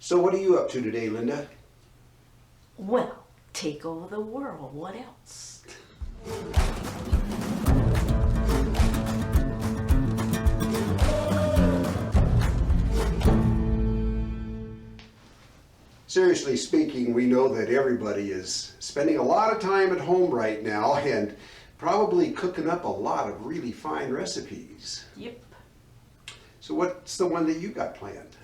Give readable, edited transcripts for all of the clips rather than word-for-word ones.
So what are you up to today, Linda? Well, take over the world. What else? Seriously speaking, we know that everybody is spending a lot of time at home right now and probably cooking up a lot of really fine recipes. Yep. So what's the one that you got planned?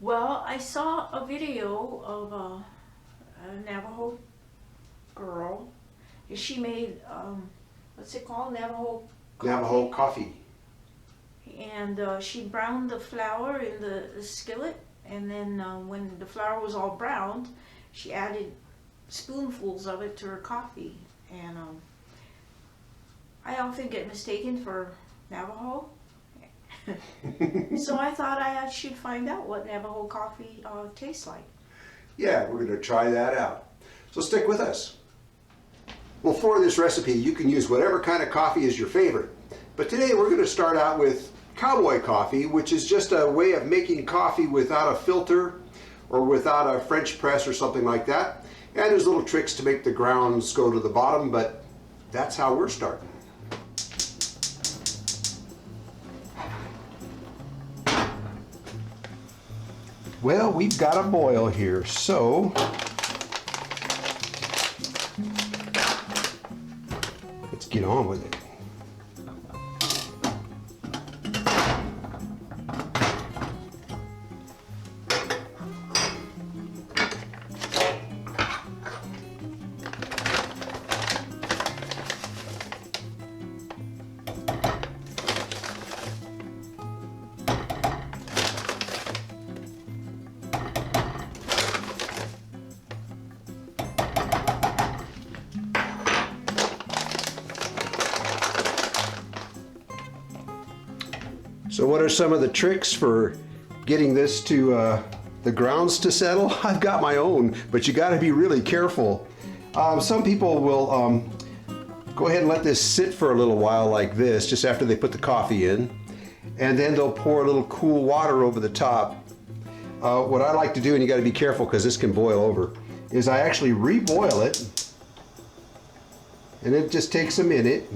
Well, I saw a video of a Navajo girl. She made, what's it called? Navajo coffee. Navajo coffee. And she browned the flour in the skillet. And then when the flour was all browned, she added spoonfuls of it to her coffee. And I often get mistaken for Navajo. So I thought I should find out what Navajo coffee tastes like. Yeah, we're going to try that out. So stick with us. Well, for this recipe, you can use whatever kind of coffee is your favorite. But today we're going to start out with cowboy coffee, which is just a way of making coffee without a filter or without a French press or something like that. And there's little tricks to make the grounds go to the bottom, but that's how we're starting. Well, we've got a boil here, so let's get on with it. So what are some of the tricks for getting this to the grounds to settle? I've got my own, but you got to be really careful. Some people will go ahead and let this sit for a little while like this, just after they put the coffee in, and then they'll pour a little cool water over the top. What I like to do, and you got to be careful because this can boil over, is I actually reboil it, and it just takes a minute.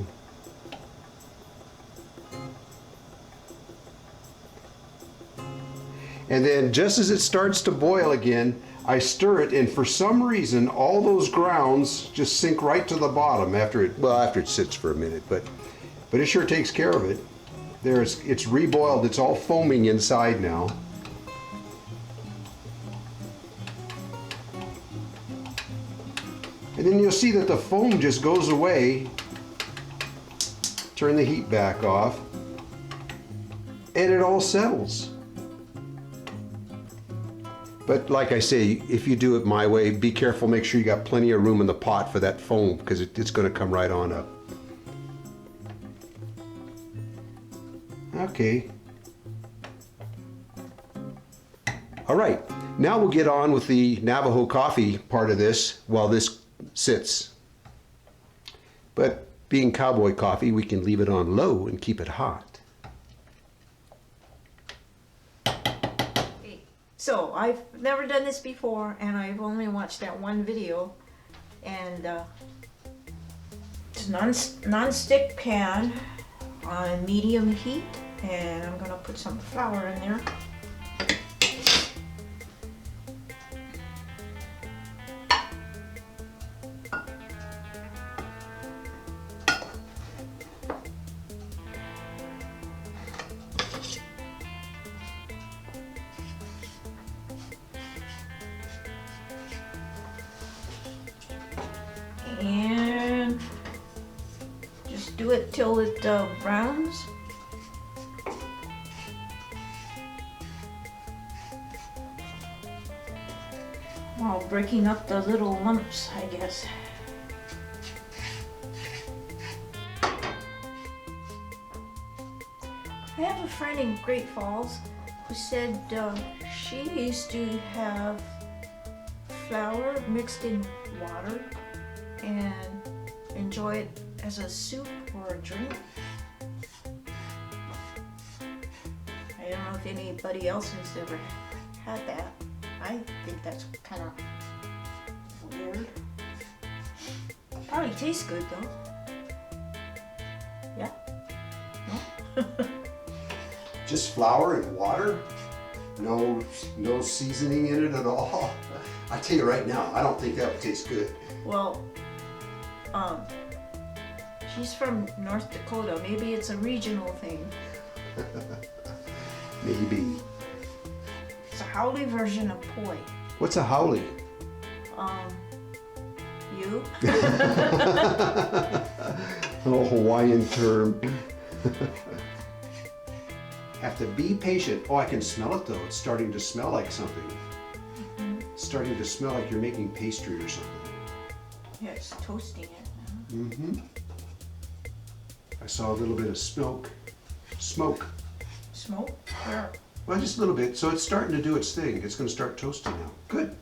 And then just as it starts to boil again, I stir it, and for some reason all those grounds just sink right to the bottom after it sits for a minute, but it sure takes care of it. It's reboiled, it's all foaming inside now. And then you'll see that the foam just goes away. Turn the heat back off, and it all settles. But like I say, if you do it my way, be careful, make sure you got plenty of room in the pot for that foam, because it's going to come right on up. Okay. All right, now we'll get on with the Navajo coffee part of this while this sits. But being cowboy coffee, we can leave it on low and keep it hot. So I've never done this before, and I've only watched that one video, and it's a non-stick pan on medium heat, and I'm gonna put some flour in there. And just do it till it browns. While breaking up the little lumps, I guess. I have a friend in Great Falls who said she used to have flour mixed in water and enjoy it as a soup or a drink. I don't know if anybody else has ever had that. I think that's kind of weird. Probably tastes good though. Yeah? No? Just flour and water? No seasoning in it at all? I tell you right now, I don't think that would taste good. Well, she's from North Dakota. Maybe it's a regional thing. Maybe. It's a Howley version of poi. What's a howley? You? An old Hawaiian term. Have to be patient. Oh, I can smell it though. It's starting to smell like something. Mm-hmm. It's starting to smell like you're making pastry or something. Yeah, it's toasting it. Mm-hmm. I saw a little bit of smoke. Smoke. Smoke? Where? Well, just a little bit. So it's starting to do its thing. It's going to start toasting now. Good.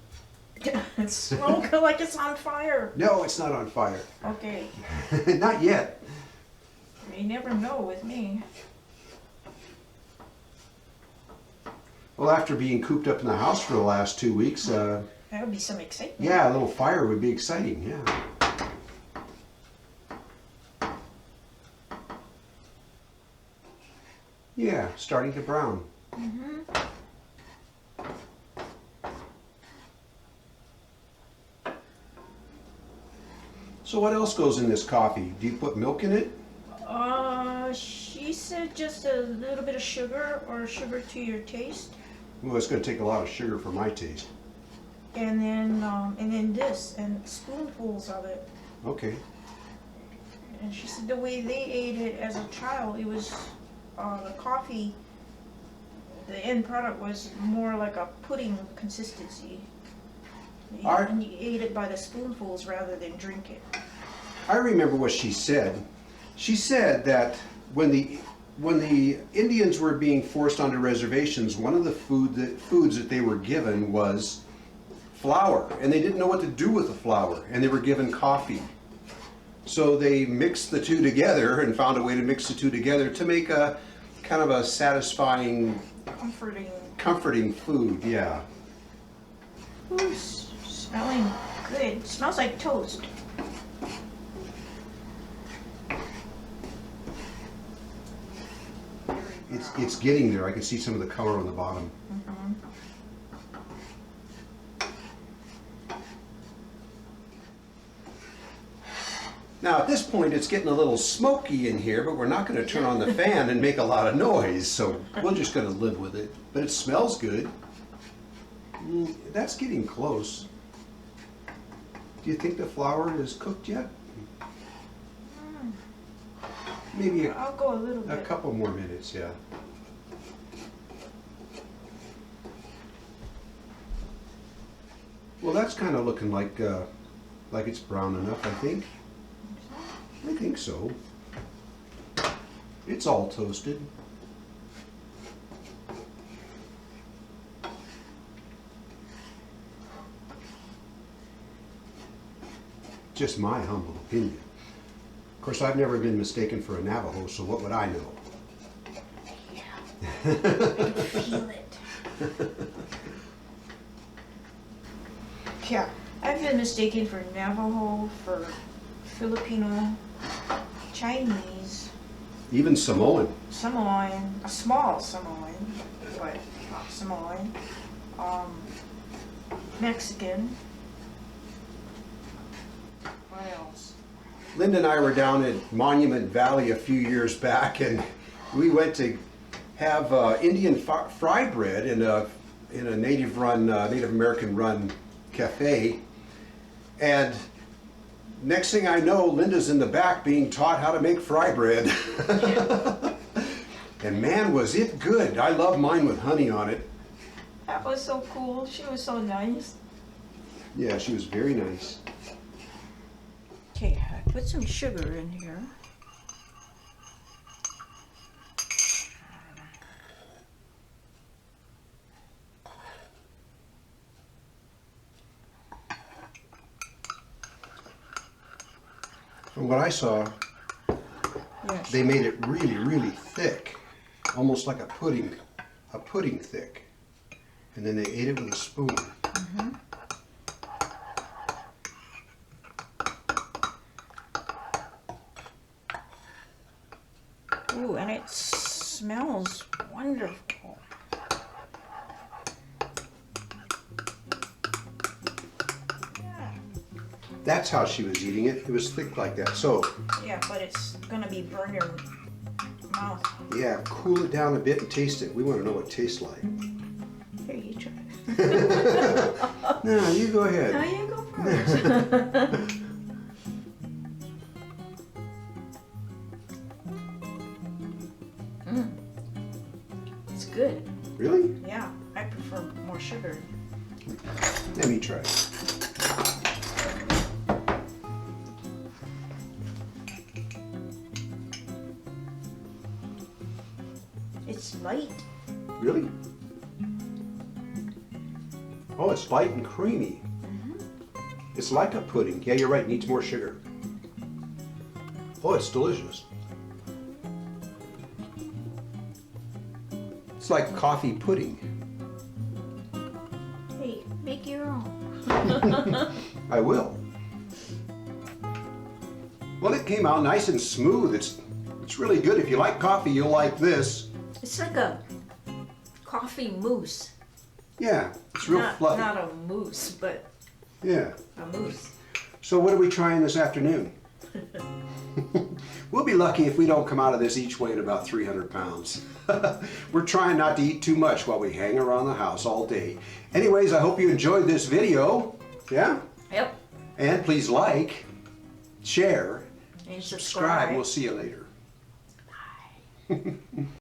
It's smoke like it's on fire. No, it's not on fire. Okay. Not yet. You never know with me. Well, after being cooped up in the house for the last 2 weeks, That would be some excitement. yeah, a little fire would be exciting, yeah. Yeah, starting to brown. Mm-hmm. So what else goes in this coffee? Do you put milk in it? She said just a little bit of sugar or sugar to your taste. Well, it's going to take a lot of sugar for my taste. And then this, and spoonfuls of it. Okay. And she said the way they ate it as a child, it was, the coffee, the end product was more like a pudding consistency. And you ate it by the spoonfuls rather than drink it. I remember what she said. She said that when the Indians were being forced onto reservations, one of the foods that they were given was flour, and they didn't know what to do with the flour, and they were given coffee. So they mixed the two together and found a way to mix the two together to make a kind of a satisfying, comforting food. Yeah. Ooh, smelling good. Smells like toast. It's getting there. I can see some of the color on the bottom. Mm-hmm. Now at this point it's getting a little smoky in here, but we're not going to turn on the fan and make a lot of noise, so we're just going to live with it. But it smells good. That's getting close. Do you think the flour is cooked yet? Maybe I'll go a little a bit. couple more minutes, yeah. Well, that's kind of looking like it's brown enough, I think. I think so. It's all toasted. Just my humble opinion. Of course, I've never been mistaken for a Navajo, so what would I know? Yeah. I can feel it. Yeah, I've been mistaken for Navajo, for Filipino, Chinese, Even Samoan. Samoan, a small Samoan, but not Samoan, Mexican. What else? Linda and I were down at Monument Valley a few years back, and we went to have Indian fry bread in a Native American run cafe. And next thing I know, Linda's in the back being taught how to make fry bread. And man, was it good. I love mine with honey on it. That was so cool. She was so nice. Yeah, she was very nice. Okay, I put some sugar in here. From what I saw, Yes. they made it really, really thick. Almost like a pudding thick. And then they ate it with a spoon. Ooh, and it smells wonderful. That's how she was eating it. It was thick like that. So, Yeah, but it's gonna be burn your mouth. yeah, cool it down a bit and taste it. We want to know what it tastes like. Here, you try. No, you go ahead. Now you go first. It's good. Really? Yeah, I prefer more sugar. Let me try it. It's light. Really? Oh, it's light and creamy. It's like a pudding. Yeah, you're right. It needs more sugar. Oh, it's delicious. It's like coffee pudding. Hey, make your own. I will. Well, it came out nice and smooth. It's really good. If you like coffee, you'll like this. It's like a coffee mousse. Yeah, it's real fluffy. Not a mousse, but Yeah. a mousse. So what are we trying this afternoon? We'll be lucky if we don't come out of this each weighing about 300 pounds. We're trying not to eat too much while we hang around the house all day. Anyways, I hope you enjoyed this video. Yeah? Yep. And please like, share, And subscribe. We'll see you later. Bye.